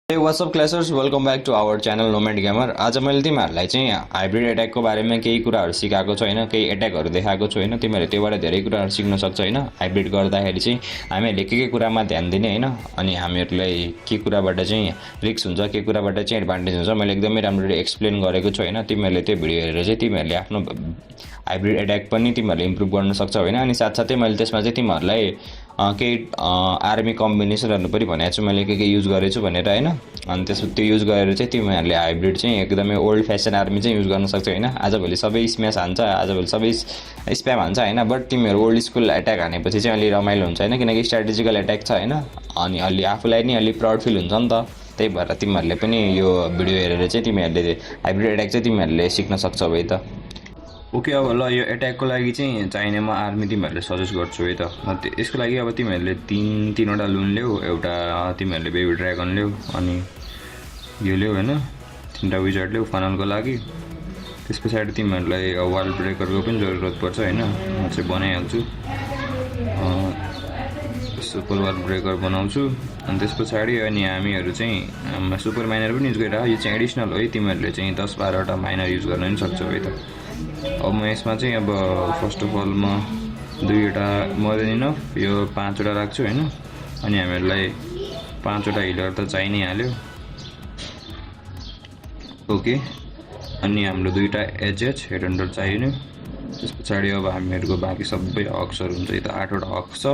हे what's up classers welcome back to our channel Nomad Gamer. आज मैले तिमीहरूलाई चाहिँ हाइब्रिड एट्याकको बारेमा केही कुराहरू सिकाएको छु होइन, केही एट्याकहरू देखाएको छु होइन। तिमीहरूले त्योबाट धेरै कुराहरू सिक्न सक्छ होइन। हाइब्रिड गर्दाखेरि चाहिँ हामीहरूले के कुरामा ध्यान दिने होइन, अनि हामीहरूलाई के कुराबाट चाहिँ रिस्क हुन्छ, के कुराबाट चाहिँ एडभान्टेज हुन्छ, मैले एकदमै राम्ररी एक्सप्लेन गरेको छु होइन। तिमीहरूले त्यो भिडियो हेरेर चाहिँ तिमीहरूले आफ्नो हाइब्रिड एट्याक पनि तिमीहरूले इम्प्रुभ गर्न सक्छौ होइन। अनि साथसाथै मैले त्यसमा चाहिँ तिमीहरूलाई केही आर्मी कम्बिनेसनहरू पनि भनेको छु मैले, के युज गरेको छु भनेर होइन। अनि त्यो युज गरेर चाहिँ तिमीहरूले हाइब्रिड चाहिँ एकदमै ओल्ड फेसन आर्मी चाहिँ युज गर्न सक्छौ होइन। आजभोलि सबै स्म्यास हान्छ, आजभोलि सबै स्प्याम हान्छ होइन, बट तिमीहरू ओल्ड स्कुल एट्याक हानेपछि चाहिँ अलि रमाइलो हुन्छ होइन, किनकि स्ट्राटेजिकल एट्याक छ होइन। अनि अलि आफूलाई नि अलि प्राउड फिल हुन्छ नि त। त्यही भएर तिमीहरूले पनि यो भिडियो हेरेर चाहिँ तिमीहरूले हाइब्रिड एट्याक चाहिँ तिमीहरूले सिक्न सक्छौ है त। ओके, अब ल यो एट्याकको लागि चाहिँ चाहिने म आर्मी तिमीहरूले सजेस्ट गर्छु है त। यसको लागि अब तिमीहरूले तिनवटा लुन ल्याऊ, एउटा तिमीहरूले बेबी ड्रागन ल्याऊ, अनि यो ल्याऊ होइन, तिनवटा विजार्ड ल्याऊ फनलको लागि। त्यस पछाडि तिमीहरूलाई वाल ब्रेकरको पनि जरुरत पर्छ होइन, म चाहिँ बनाइहाल्छु। सुपर वाल ब्रेकर बनाउँछु। अनि त्यस पछाडि अनि हामीहरू चाहिँ सुपर माइनर पनि युज गरिरहेको, यो चाहिँ एडिसनल हो है। तिमीहरूले चाहिँ 10-12वटा माइनर युज गर्न पनि सक्छौ है त। अब म यसमा चाहिँ अब फर्स्ट अफ अल म 2वटा मोर देन इनफ यो 5वटा राख्छु होइन। अनि हामीहरूलाई 5वटा हिलर त चाहिइ नै हाल्यो। ओके, अनि हाम्रो 2वटा एचएच हेड हन्टर चाहियो। त्यस पछाडि अब हामीहरूको बाँकी सबै हक्सहरू हुन्छ है त, 8वटा हक्स छ।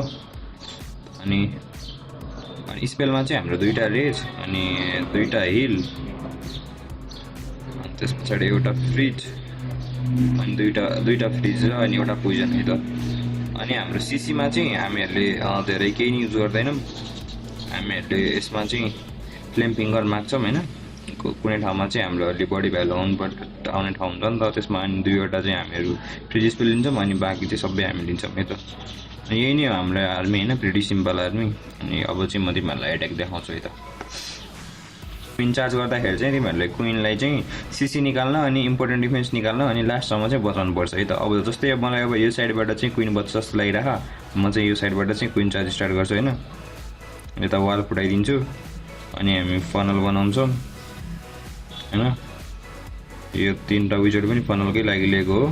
अनि स्पेलमा चाहिँ हाम्रो 2वटा रेज अनि 2वटा हिल, अनि त्यस पछाडि एउटा फ्रिज अनि दुईवटा फ्रिज र अनि एउटा पोइजन है त। अनि हाम्रो सिसीमा चाहिँ हामीहरूले धेरै केही नि युज गर्दैनौँ। हामीहरूले यसमा चाहिँ फ्लेम फिङ्गर माग्छौँ होइन। कुनै ठाउँमा चाहिँ हाम्रो अलि बडी भ्यालु आउने ठाउँ हुन्छ नि त, त्यसमा अनि 2वटा चाहिँ हामीहरू फ्रिज स्पेल लिन्छौँ, अनि बाँकी चाहिँ सबै हामी लिन्छौँ है त। यही नै हो हाम्रो आर्मी होइन, प्रिटी सिम्पल आर्मी। अनि अब चाहिँ म तिमीहरूलाई एट्याक देखाउँछु है त। क्विन चार्ज गर्दाखेरि चाहिँ तिमीहरूले क्विनलाई चाहिँ सिसी निकाल्न अनि इम्पोर्टेन्ट डिफेन्स निकाल्न अनि लास्टसम्म चाहिँ बचाउनु पर्छ है त। अब जस्तै मलाई अब यो साइडबाट चाहिँ क्विन बच्छ जस्तो लागिरह, म चाहिँ यो साइडबाट चाहिँ क्विन चार्ज स्टार्ट गर्छु होइन। यता वाल फुटाइदिन्छु, अनि हामी फनल बनाउँछौँ होइन। यो 3वटा विजर्ड पनि फनलकै लागि लिएको हो।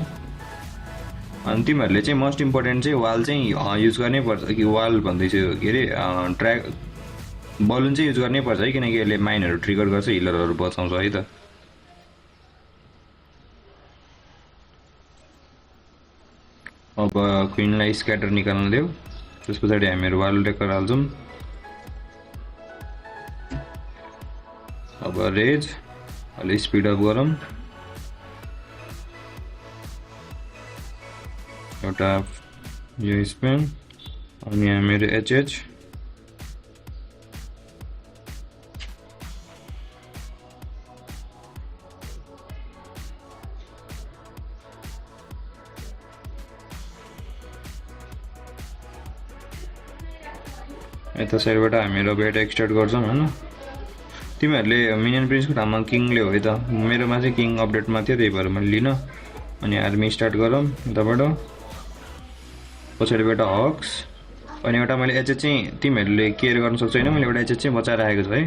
अनि तिमीहरूले चाहिँ मोस्ट इम्पोर्टेन्ट चाहिँ वाल चाहिँ युज गर्नै पर्छ कि, वाल भन्दैछु के अरे बलुन चाहिँ युज गर्नै पर्छ है, किनकि यसले माइनहरू ट्रिगर गर्छ, हिलरहरू बचाउँछ है त। अब क्विनलाई स्क्याटर निकाल्न देऊ। त्यस पछाडि हामीहरू वाल ब्रेकर हाल्छौँ। अब रेज अलि स्पिड अप गरौँ। एउटा यो स्पेन अनि हामीहरू एचएच यता साइडबाट हामीहरू अब एट्याक स्टार्ट गर्छौँ होइन। तिमीहरूले मिनियन प्रिन्सको ठाउँमा किङ ल्याऊ है त। मेरोमा चाहिँ किङ अपडेटमा थियो, त्यही भएर मैले लिन। अनि आर्मी स्टार्ट गरौँ यताबाट। पछाडिबाट हक्स अनि एउटा मैले एचएच चाहिँ तिमीहरूले केयर गर्न सक्छौ होइन, मैले एउटा एचएच चाहिँ बचाएर राखेको छु है।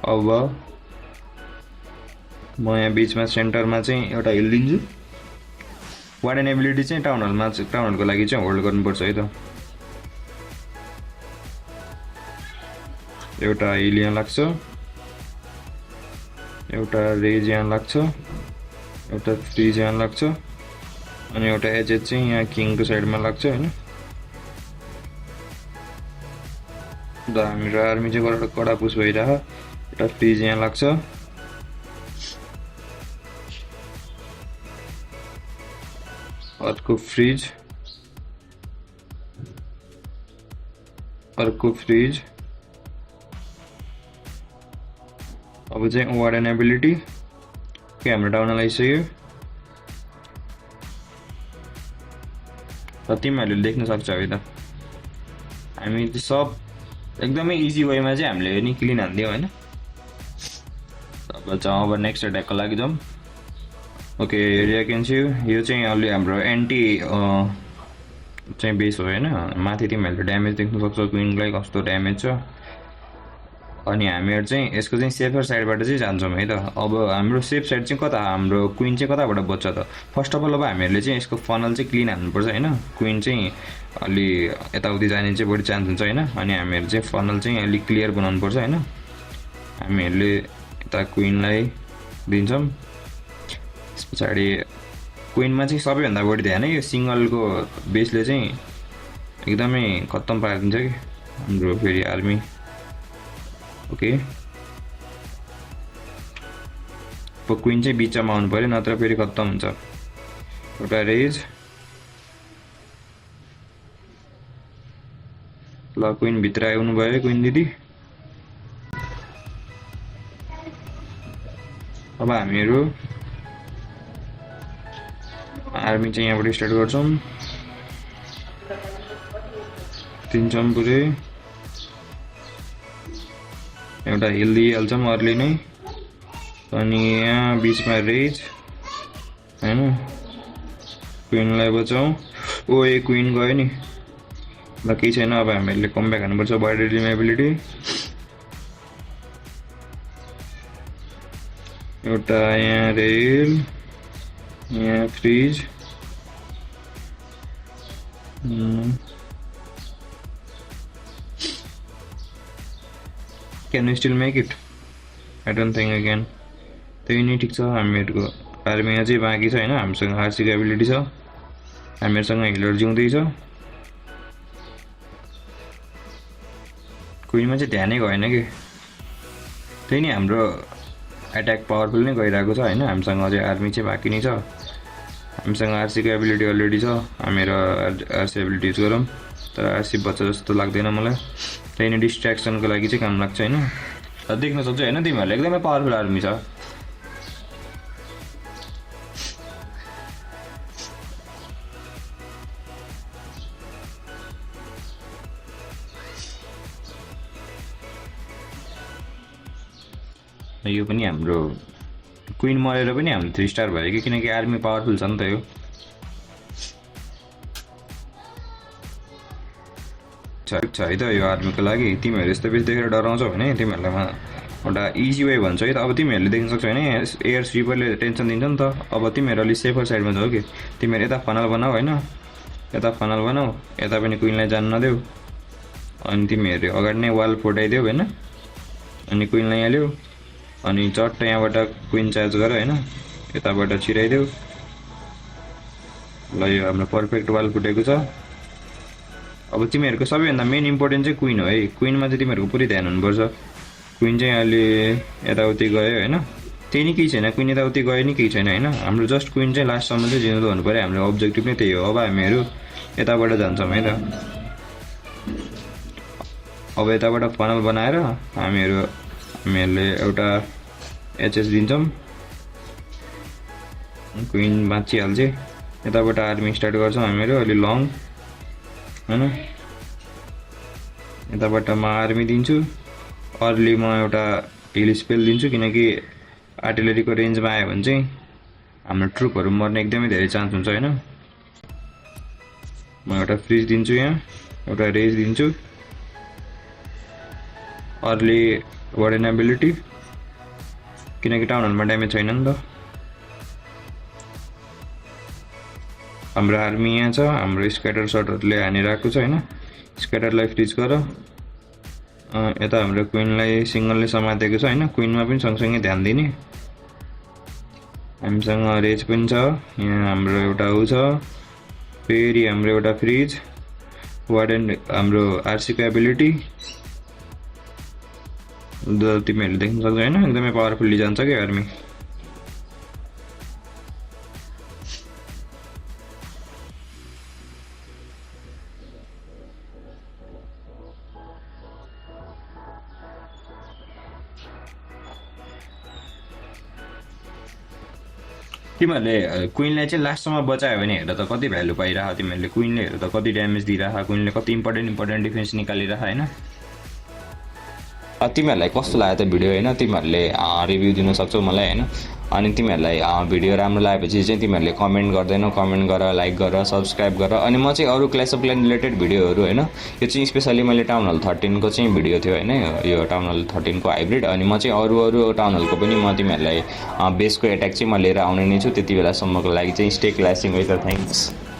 अब म यहाँ बिचमा सेन्टरमा चाहिँ एउटा हिल दिन्छु। वार्डन एबिलिटी चाहिँ टाउन हलको लागि चाहिँ होल्ड गर्नुपर्छ है त। एउटा हिल यहाँ लाग्छ, एउटा रेज यहाँ लाग्छ, एउटा फ्रिज यहाँ लाग्छ, अनि एउटा एचएच चाहिँ यहाँ किङको साइडमा लाग्छ होइन। हाम्रो आर्मी चाहिँ कडा पुस भइरह। एउटा फ्रिज यहाँ लाग्छ, अर्को फ्रिज। अब चाहिँ वार्डन एबिलिटी के हाम्रो टाउन आइसक्यो र तिमीहरूले देख्न सक्छौ है त। हामी सब एकदमै इजी वेमा चाहिँ हामीले नि क्लिन हान्दियौँ होइन। अब नेक्स्ट एट्याकको लागि जाउँ। ओके, रियाकेन्स्यु यो चाहिँ अलि हाम्रो एन्टी चाहिँ बेस हो होइन। माथि तिमीहरूले ड्यामेज देख्न सक्छौ, क्विनलाई कस्तो ड्यामेज छ। अनि हामीहरू चाहिँ यसको चाहिँ सेफर साइडबाट चाहिँ जान्छौँ है त। अब हाम्रो सेफ साइड चाहिँ कता, हाम्रो क्विन चाहिँ कताबाट बज्छ त? फर्स्ट अफ अल अब हामीहरूले चाहिँ यसको फनल चाहिँ क्लिन हाल्नुपर्छ होइन। क्विन चाहिँ अलि यताउति जाने चाहिँ बढी चान्स हुन्छ होइन। अनि हामीहरू चाहिँ फनल चाहिँ अलिक क्लियर बनाउनुपर्छ होइन। हामीहरूले यता क्विनलाई दिन्छौँ। त्यस पछाडि क्विनमा चाहिँ सबैभन्दा बढी ध्यान है यो सिङ्गलको बेसले चाहिँ एकदमै खत्तम पारिदिन्छ कि हाम्रो फेरि आर्मी। ओके, अब क्विन चाहिँ बिचमा आउनु पऱ्यो नत्र फेरि खत्तम हुन्छ। एउटा रेज, ल क्विन भित्र आउनु भयो क्विन दिदी। अब हामीहरू आर्मी चाहिँ यहाँबाट स्टार्ट गर्छौँ, दिन्छौँ पुरै एउटा हिल दिइहाल्छौँ अर्ली नै। अनि यहाँ बिचमा रेज होइन, क्विनलाई बचाउँ। ओ ए क्विन गयो नि, ल केही छैन। अब हामीहरूले कमब्याक हान्नुपर्छ बडी रिलिम एबिलिटी। एउटा यहाँ रेल, यहाँ fridge, Can we still make it? I don't think I can. त्यही नै ठिक छ। हामीहरूको आर्मी अझै बाँकी छ होइन। हामीसँग आरसीको एबिलिटी छ, हामीहरूसँग हिलर जिउँदैछ। क्विनमा चाहिँ ध्यानै गएन कि, त्यही नै हाम्रो एट्याक पावरफुल नै गइरहेको छ होइन। हामीसँग अझै आर्मी चाहिँ बाँकी नै छ। हामीसँग आरसीको एबिलिटी अलरेडी छ, हामीहरू आरसी एबिलिटी युज गरौँ। तर आरसी बच्च जस्तो लाग्दैन मलाई, त्यही नै डिस्ट्र्याक्सनको लागि चाहिँ काम लाग्छ होइन। देख्न सक्छु होइन तिमीहरूले एकदमै पावरफुल आर्मी छ। यो पनि हाम्रो क्विन मरेर पनि हाम्रो 3 स्टार भयो कि, किनकि आर्मी पावरफुल छ नि त। यो छ है त यो आर्मीको लागि। तिमीहरू यस्तो बेसी देखेर डराउँछौ भने तिमीहरूलाई म एउटा इजी वे भन्छु है त। अब तिमीहरूले देख्न सक्छौ होइन, एयर स्विपरले टेन्सन दिन्छ नि त। अब तिमीहरू अलिक सेफर साइडमा जाऊ कि, तिमीहरू यता फनल बनाऊ होइन, यता फनल बनाऊ, यता पनि क्विनलाई जान नदेऊ। अनि तिमीहरू अगाडि नै वाल फुटाइदेऊ होइन, अनि क्विनलाई यहाँ ल्याऊ। अनि चट्ट यहाँबाट क्विन चार्ज गर होइन, यताबाट छिराइदेऊ। ल यो हाम्रो पर्फेक्ट वाल फुटेको छ। अब तिमीहरूको सबैभन्दा मेन इम्पोर्टेन्ट चाहिँ क्विन हो है। क्विनमा चाहिँ तिमीहरूको पुरै ध्यान हुनुपर्छ। क्विन चाहिँ अहिले यताउति गयो होइन, त्यही नै केही छैन। क्विन यताउति गयो नि केही छैन होइन। हाम्रो जस्ट क्विन चाहिँ लास्टसम्म चाहिँ जिउँदो हुनु पऱ्यो। हाम्रो अब्जेक्टिभ नै त्यही हो। अब हामीहरू यताबाट जान्छौँ है त। अब यताबाट फनल बनाएर हामीहरूले एउटा एचएस दिन्छौँ, क्विन बाँचिहाल्छ। यताबाट आर्मी स्टार्ट गर्छौँ हामीहरू अलि लङ होइन। यताबाट म आर्मी दिन्छु, अर्ली म एउटा हिल स्पेल दिन्छु, किनकि आर्टिलरीको रेन्जमा आयो भने चाहिँ हाम्रो ट्रुपहरू मर्ने एकदमै धेरै चान्स हुन्छ होइन। म एउटा फ्रिज दिन्छु, यहाँ एउटा रेज दिन्छु, अर्ली वार्डन एबिलिटी, किनकि टाउन हलमा ड्यामेज छैन नि त। हाम्रो आर्मी यहाँ छ, हाम्रो स्क्याटर सर्टहरूले हानिरहेको छ होइन। स्क्याटरलाई फ्रिज गर। यता हाम्रो क्विनलाई सिङ्गलले समातेको छ होइन। क्विनमा पनि सँगसँगै ध्यान दिने। हामीसँग रेज पनि छ, यहाँ हाम्रो एउटा ऊ छ, फेरि हाम्रो एउटा फ्रिज, वार्डन हाम्रो आरसीको एबिलिटी। तिमीहरूले देख्न सक्छौ होइन, एकदमै पावरफुल्ली जान्छ क्या आर्मी। तिमीहरूले क्विनलाई चाहिँ लास्टसम्म बचायो भने हेर त कति भ्यालु पाइरह। तिमीहरूले क्विनले हेर त कति ड्यामेज दिइरह, क्विनले कति इम्पोर्टेन्ट डिफेन्स निकालिरह होइन। तिमीहरूलाई कस्तो लाग्यो त भिडियो होइन, तिमीहरूले रिभ्यू दिन सक्छौ मलाई होइन। अनि तिमीहरूलाई भिडियो राम्रो लागेपछि चाहिँ तिमीहरूले कमेन्ट गर्दैनौ, कमेन्ट गर, लाइक गर, सब्सक्राइब गर। अनि म चाहिँ अरू क्ल्यास अफ क्ल्यान रिलेटेड भिडियोहरू होइन, यो चाहिँ स्पेसली मैले टाउन हल 13 को चाहिँ भिडियो थियो होइन, यो टाउन हल 13 को हाइब्रिड। अनि म चाहिँ अरू टाउन हलको पनि म तिमीहरूलाई बेसको एट्याक चाहिँ म लिएर आउने नै छु। त्यति बेलासम्मको लागि चाहिँ stay clashing with the thanks.